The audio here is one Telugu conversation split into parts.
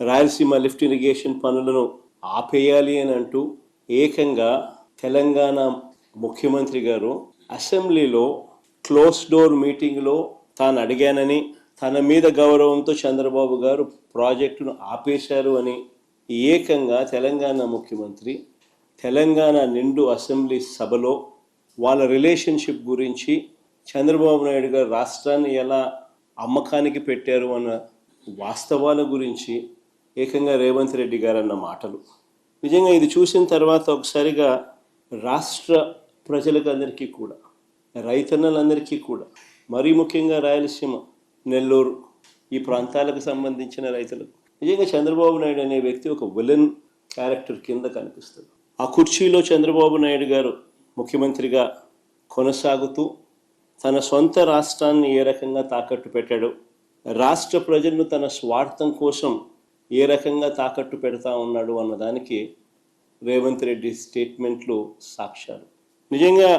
రాయలసీమ లిఫ్ట్ ఇరిగేషన్ పనులను ఆపేయాలి అని అంటూ ఏకంగా తెలంగాణ ముఖ్యమంత్రి గారు అసెంబ్లీలో క్లోజ్ డోర్ మీటింగ్లో తాను అడిగానని, తన మీద గౌరవంతో చంద్రబాబు గారు ప్రాజెక్టును ఆపేశారు అని ఏకంగా తెలంగాణ ముఖ్యమంత్రి తెలంగాణ నిండు అసెంబ్లీ సభలో వాళ్ళ రిలేషన్షిప్ గురించి, చంద్రబాబు నాయుడు గారు రాష్ట్రాన్ని ఎలా అమ్మకానికి పెట్టారు అన్న వాస్తవాల గురించి ఏకంగా రేవంత్ రెడ్డి గారు అన్న మాటలు నిజంగా ఇది చూసిన తర్వాత ఒకసారిగా రాష్ట్ర ప్రజలకు అందరికీ కూడా, రైతన్నలందరికీ కూడా, మరీ ముఖ్యంగా రాయలసీమ, నెల్లూరు ఈ ప్రాంతాలకు సంబంధించిన రైతులకు నిజంగా చంద్రబాబు నాయుడు అనే వ్యక్తి ఒక విలన్ క్యారెక్టర్ కింద కనిపిస్తుంది. ఆ కుర్చీలో చంద్రబాబు నాయుడు గారు ముఖ్యమంత్రిగా కొనసాగుతూ తన సొంత రాష్ట్రాన్ని ఏ రకంగా తాకట్టు పెట్టాడు, రాష్ట్ర ప్రజలను తన స్వార్థం కోసం ఏ రకంగా తాకట్టు పెడతా ఉన్నాడు అన్నదానికి రేవంత్ రెడ్డి స్టేట్మెంట్లు సాక్ష్యాలు. నిజంగా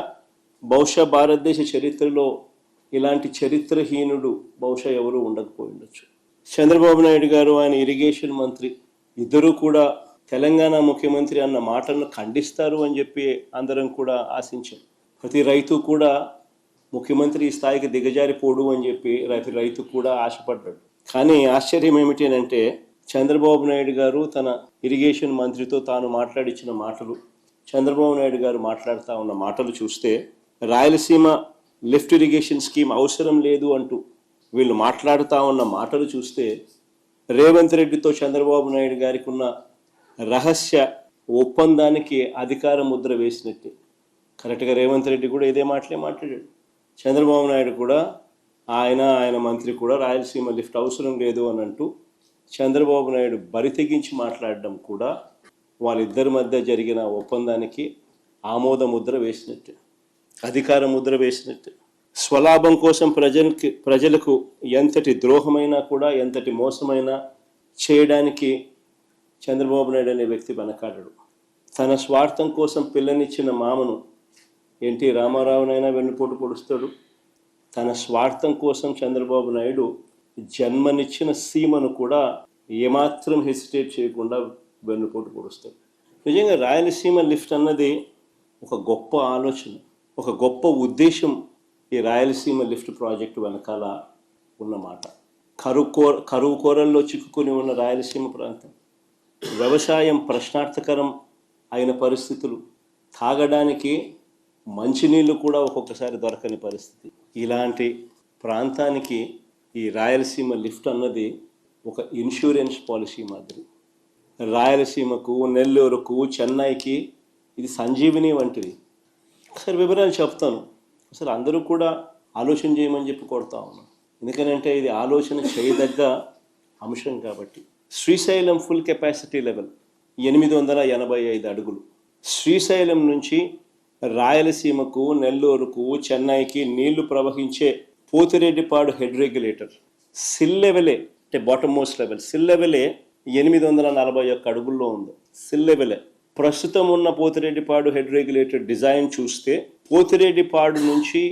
బహుశా భారతదేశ చరిత్రలో ఇలాంటి చరిత్రహీనుడు బహుశా ఎవరు ఉండకపోయి ఉండొచ్చు. చంద్రబాబు నాయుడు గారు, ఆయన ఇరిగేషన్ మంత్రి ఇద్దరూ కూడా తెలంగాణ ముఖ్యమంత్రి అన్న మాటలను ఖండిస్తారు అని చెప్పి అందరం కూడా ఆశించాం. ప్రతి రైతు కూడా ముఖ్యమంత్రి ఈ స్థాయికి దిగజారిపోడు అని చెప్పి రైతు కూడా ఆశపడ్డాడు. కానీ ఆశ్చర్యం ఏమిటి అంటే చంద్రబాబు నాయుడు గారు తన ఇరిగేషన్ మంత్రితో తాను మాట్లాడించిన మాటలు, చంద్రబాబు నాయుడు గారు మాట్లాడుతూ ఉన్న మాటలు చూస్తే రాయలసీమ లిఫ్ట్ ఇరిగేషన్ స్కీమ్ అవసరం లేదు అంటూ వీళ్ళు మాట్లాడుతూ ఉన్న మాటలు చూస్తే రేవంత్ రెడ్డితో చంద్రబాబు నాయుడు గారికి ఉన్న రహస్య ఒప్పందానికి అధికార ముద్ర వేసినట్టే. కరెక్ట్గా రేవంత్ రెడ్డి కూడా ఇదే మాట్లాడాడు. చంద్రబాబు నాయుడు కూడా ఆయన మంత్రి కూడా రాయలసీమ లిఫ్ట్ అవసరం లేదు అని అంటూ చంద్రబాబు నాయుడు బరి తెగించి మాట్లాడడం కూడా వాళ్ళిద్దరి మధ్య జరిగిన ఒప్పందానికి ఆమోద ముద్ర వేసినట్టే, అధికార ముద్ర వేసినట్టే. స్వలాభం కోసం ప్రజలకు ఎంతటి ద్రోహమైనా కూడా, ఎంతటి మోసమైనా చేయడానికి చంద్రబాబు నాయుడు అనే వ్యక్తి వెనకాడడు. తన స్వార్థం కోసం పిల్లనిచ్చిన మామను ఎన్టీ రామారావునైనా వెన్నుపోటు పొడుస్తాడు. తన స్వార్థం కోసం చంద్రబాబు నాయుడు జన్మనిచ్చిన సీమను కూడా ఏమాత్రం హెసిటేట్ చేయకుండా వెన్నుపోటు పొడుస్తాడు. నిజంగా రాయలసీమ లిఫ్ట్ అన్నది ఒక గొప్ప ఆలోచన, ఒక గొప్ప ఉద్దేశం ఈ రాయలసీమ లిఫ్ట్ ప్రాజెక్టు వెనకాల ఉన్నమాట. కరువు కోరల్లో చిక్కుకొని ఉన్న రాయలసీమ ప్రాంతం, వ్యవసాయం ప్రశ్నార్థకరం అయిన పరిస్థితులు, తాగడానికి మంచినీళ్ళు కూడా ఒక్కొక్కసారి దొరకని పరిస్థితి. ఇలాంటి ప్రాంతానికి ఈ రాయలసీమ లిఫ్ట్ అన్నది ఒక ఇన్సూరెన్స్ పాలసీ మాదిరి. రాయలసీమకు, నెల్లూరుకు, చెన్నైకి ఇది సంజీవిని వంటిది. ఒకసారి వివరాలు చెప్తాను. అసలు అందరూ కూడా ఆలోచన చేయమని చెప్పి కొడతా ఉన్నాం. ఎందుకనంటే ఇది ఆలోచన చేయదగ్గ అంశం కాబట్టి. శ్రీశైలం ఫుల్ కెపాసిటీ లెవెల్ 885 అడుగులు. శ్రీశైలం నుంచి రాయలసీమకు, నెల్లూరుకు, చెన్నైకి నీళ్లు ప్రవహించే పోతిరెడ్డిపాడు హెడ్ రెగ్యులేటర్ సిల్ లెవెలే, అంటే బాటమ్ మోస్ట్ లెవెల్ సిల్ లెవెలే 841 అడుగుల్లో ఉంది. సిల్ లెవెలే. ప్రస్తుతం ఉన్న పోతిరెడ్డిపాడు హెడ్ రెగ్యులేటర్ డిజైన్ చూస్తే పోతిరెడ్డిపాడు నుంచి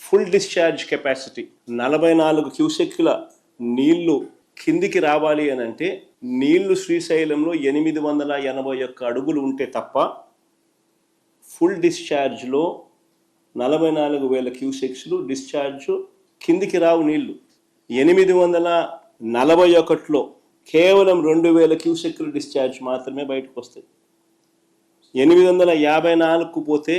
ఫుల్ డిశ్చార్జ్ కెపాసిటీ 44 క్యూసెక్ల నీళ్లు కిందికి రావాలి అని అంటే నీళ్లు శ్రీశైలంలో 881 అడుగులు ఉంటే తప్ప ఫుల్ డిశ్చార్జ్లో 44,000 క్యూసెక్స్లు డిశ్చార్జ్ కిందికి రావు. నీళ్లు 841లో కేవలం 2,000 క్యూసెక్లు డిశ్చార్జ్ మాత్రమే బయటకు వస్తాయి. 854కు పోతే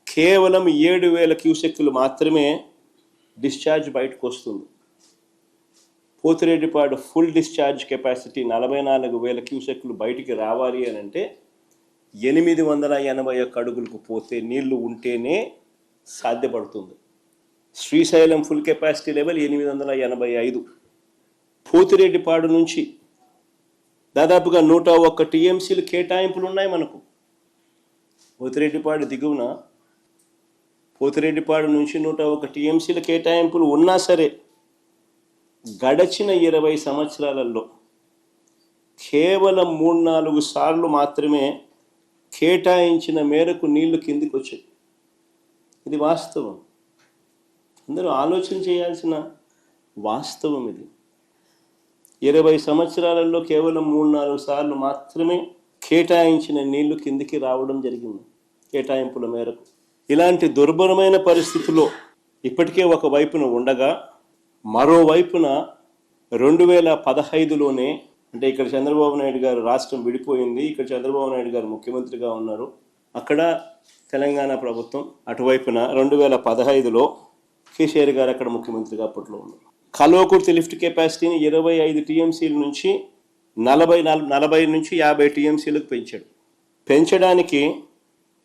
కేవలం 7,000 క్యూసెక్లు మాత్రమే డిశ్చార్జ్ బయటకు వస్తుంది. పోతిరెడ్డిపాడు ఫుల్ డిశ్చార్జ్ కెపాసిటీ 44,000 క్యూసెక్లు బయటికి రావాలి అని అంటే 881 అడుగులకు పోతే నీళ్లు ఉంటేనే సాధ్యపడుతుంది. Srisailam full capacity level 885. Pothireddypadu నుంచి దాదాపుగా 101 టీఎంసీలు కేటాయింపులు ఉన్నాయి మనకు. పోతిరెడ్డిపాడు దిగువన పోతిరెడ్డిపాడు నుంచి 101 టీఎంసీల కేటాయింపులు ఉన్నా సరే గడచిన 20 సంవత్సరాలలో కేవలం 3-4 సార్లు మాత్రమే కేటాయించిన మేరకు నీళ్లు కిందికి వచ్చాయి. ఇది వాస్తవం, అందరూ ఆలోచన చేయాల్సిన వాస్తవం ఇది. 20 సంవత్సరాలలో కేవలం 3-4 సార్లు మాత్రమే కేటాయించిన నీళ్లు కిందికి రావడం జరిగింది కేటాయింపుల మేరకు. ఇలాంటి దుర్భరమైన పరిస్థితుల్లో ఇప్పటికే ఒక వైపున ఉండగా మరోవైపున 2015లోనే, అంటే ఇక్కడ చంద్రబాబు నాయుడు గారు రాష్ట్రం విడిపోయింది, ఇక్కడ చంద్రబాబు నాయుడు గారు ముఖ్యమంత్రిగా ఉన్నారు, అక్కడ తెలంగాణ ప్రభుత్వం అటువైపున 2015లో కేసీఆర్ గారు అక్కడ ముఖ్యమంత్రిగా అప్పట్లో ఉన్నారు. కల్వకుర్తి లిఫ్ట్ కెపాసిటీని 25 టీఎంసీల నుంచి 40 నుంచి 50 టీఎంసీలకు పెంచాడు. పెంచడానికి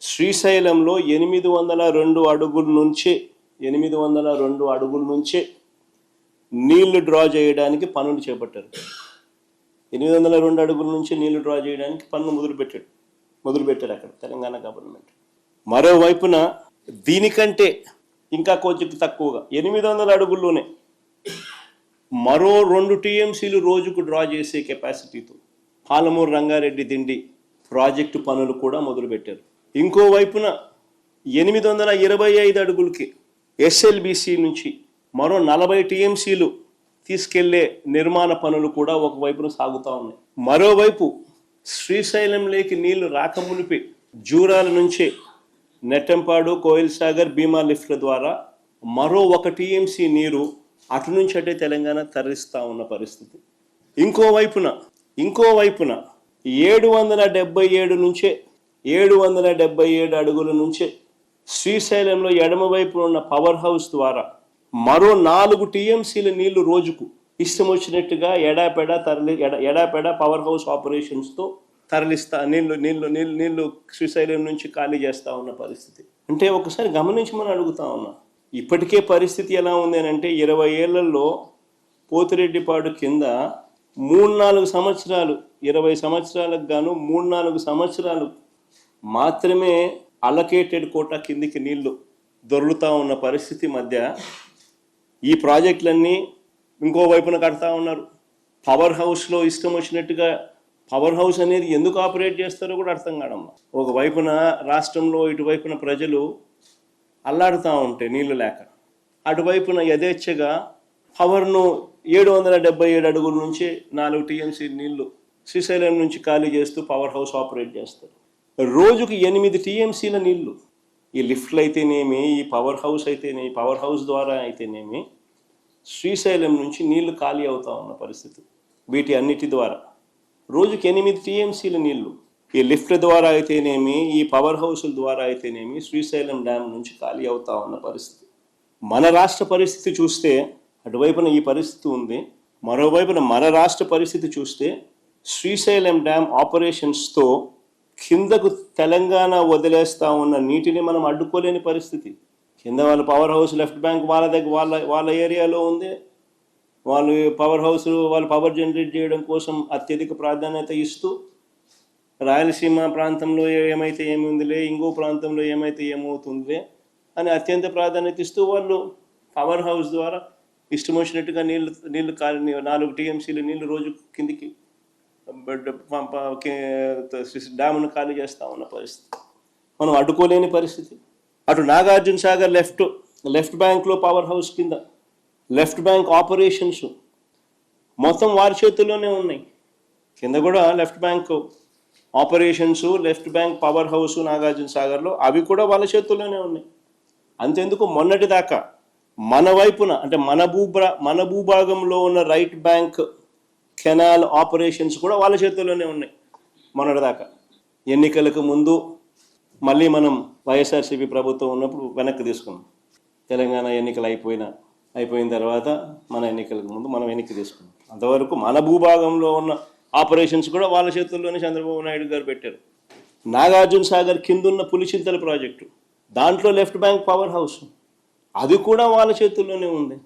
శ్రీశైలంలో 802 అడుగుల నుంచే నీళ్లు డ్రా చేయడానికి పనులు చేపట్టారు. 802 అడుగుల నుంచి నీళ్లు డ్రా చేయడానికి పనులు మొదలుపెట్టారు అక్కడ తెలంగాణ గవర్నమెంట్. మరోవైపున దీనికంటే ఇంకా కొంచెం తక్కువగా 800 అడుగుల్లోనే మరో 2 టీఎంసీలు రోజుకు డ్రా చేసే కెపాసిటీతో పాలమూరు రంగారెడ్డి దిండి ప్రాజెక్టు పనులు కూడా మొదలుపెట్టారు. ఇంకోవైపున 825 అడుగులకి ఎస్ఎల్బిసి నుంచి మరో 40 టీఎంసీలు తీసుకెళ్లే నిర్మాణ పనులు కూడా ఒకవైపున సాగుతూ ఉన్నాయి. మరోవైపు శ్రీశైలం లేకి నీళ్లు రాకమునిపి జూరాల నుంచే నెట్టంపాడు, కోయిల్ సాగర్, భీమా లిఫ్ట్ల ద్వారా మరో 1 టీఎంసీ నీరు అటు నుంచి అటే తెలంగాణ తరలిస్తూ ఉన్న పరిస్థితి. ఇంకోవైపున 777 అడుగుల నుంచే శ్రీశైలంలో ఎడమవైపు ఉన్న పవర్ హౌస్ ద్వారా మరో 4 టీఎంసీల నీళ్లు రోజుకు ఇష్టం వచ్చినట్టుగా ఎడాపెడా పవర్ హౌస్ ఆపరేషన్స్తో తరలిస్తా నీళ్లు శ్రీశైలం నుంచి ఖాళీ చేస్తూ ఉన్న పరిస్థితి. అంటే ఒకసారి గమనించమని అడుగుతా ఉన్నా. ఇప్పటికే పరిస్థితి ఎలా ఉంది అని అంటే 20 ఏళ్లలో పోతిరెడ్డిపాడు కింద 3-4 సంవత్సరాలు, 20 సంవత్సరాలకు గాను 3-4 సంవత్సరాలు మాత్రమే అలొకేటెడ్ కోటా కిందికి నీళ్లు దొరుకుతూ ఉన్న పరిస్థితి మధ్య ఈ ప్రాజెక్టులన్నీ ఇంకోవైపున కడతా ఉన్నారు. పవర్ హౌస్లో ఇష్టం వచ్చినట్టుగా పవర్ హౌస్ అనేది ఎందుకు ఆపరేట్ చేస్తారో కూడా అర్థం కాదమ్మా. ఒకవైపున రాష్ట్రంలో ఇటువైపున ప్రజలు అల్లాడుతూ ఉంటే నీళ్లు లేక, అటువైపున యథేచ్ఛగా పవర్ను 777 అడుగుల నుంచి 4 టీఎంసీ నీళ్లు శ్రీశైలం నుంచి ఖాళీ చేస్తూ పవర్ హౌస్ ఆపరేట్ చేస్తారు. రోజుకు 8 టీఎంసీల నీళ్లు ఈ లిఫ్ట్లు అయితేనేమి, ఈ పవర్ హౌస్ ద్వారా అయితేనేమి శ్రీశైలం నుంచి నీళ్లు ఖాళీ అవుతా ఉన్న పరిస్థితి. వీటి అన్నిటి ద్వారా రోజుకి 8 టీఎంసీల నీళ్లు ఈ లిఫ్ట్ల ద్వారా అయితేనేమి, ఈ పవర్ హౌస్ల ద్వారా అయితేనేమి శ్రీశైలం డ్యామ్ నుంచి ఖాళీ అవుతా ఉన్న పరిస్థితి. మన రాష్ట్ర పరిస్థితి చూస్తే అటువైపున ఈ పరిస్థితి ఉంది. మరోవైపున మన రాష్ట్ర పరిస్థితి చూస్తే శ్రీశైలం డ్యామ్ ఆపరేషన్స్తో కిందకు తెలంగాణ వదిలేస్తూ ఉన్న నీటిని మనం అడ్డుకోలేని పరిస్థితి. కింద వాళ్ళ పవర్ హౌస్ లెఫ్ట్ బ్యాంక్ వాళ్ళ ఏరియాలో ఉంది. వాళ్ళు పవర్ జనరేట్ చేయడం కోసం అత్యధిక ప్రాధాన్యత ఇస్తూ రాయలసీమ ప్రాంతంలో ఏమైతే ఏముందిలే, ఇంకో ప్రాంతంలో ఏమైతే ఏమవుతుందిలే అని అత్యంత ప్రాధాన్యత ఇస్తూ వాళ్ళు పవర్ హౌస్ ద్వారా ఇష్టం వచ్చినట్టుగా నీళ్లు 4 టీఎంసీలు నీళ్లు రోజు కిందికి డ్యామ్ను ఖాళీ చేస్తూ ఉన్న పరిస్థితి మనం అడ్డుకోలేని పరిస్థితి. అటు నాగార్జున సాగర్ లెఫ్ట్ బ్యాంక్లో పవర్ హౌస్ కింద లెఫ్ట్ బ్యాంక్ ఆపరేషన్స్ మొత్తం వారి చేతుల్లోనే ఉన్నాయి. కింద కూడా left bank operations, left bank power house Nagarjuna సాగర్లో అవి కూడా వాళ్ళ చేతుల్లోనే ఉన్నాయి. అంతెందుకు మొన్నటిదాకా మన వైపున అంటే మన భూభాగంలో ఉన్న రైట్ బ్యాంక్ కెనాల్ ఆపరేషన్స్ కూడా వాళ్ళ చేతుల్లోనే ఉన్నాయి మొన్నటిదాకా. ఎన్నికలకు ముందు మళ్ళీ మనం వైఎస్ఆర్సీపీ ప్రభుత్వం ఉన్నప్పుడు వెనక్కి తీసుకున్నాం. తెలంగాణ ఎన్నికలు అయిపోయిన తర్వాత మన ఎన్నికలకు ముందు మనం వెనక్కి తీసుకున్నాం. అంతవరకు మన భూభాగంలో ఉన్న ఆపరేషన్స్ కూడా వాళ్ళ చేతుల్లోనే చంద్రబాబు నాయుడు గారు పెట్టారు. నాగార్జున సాగర్ కిందున్న పులిచింతల ప్రాజెక్టు, దాంట్లో లెఫ్ట్ బ్యాంక్ పవర్ హౌస్ అది కూడా వాళ్ళ చేతుల్లోనే ఉంది.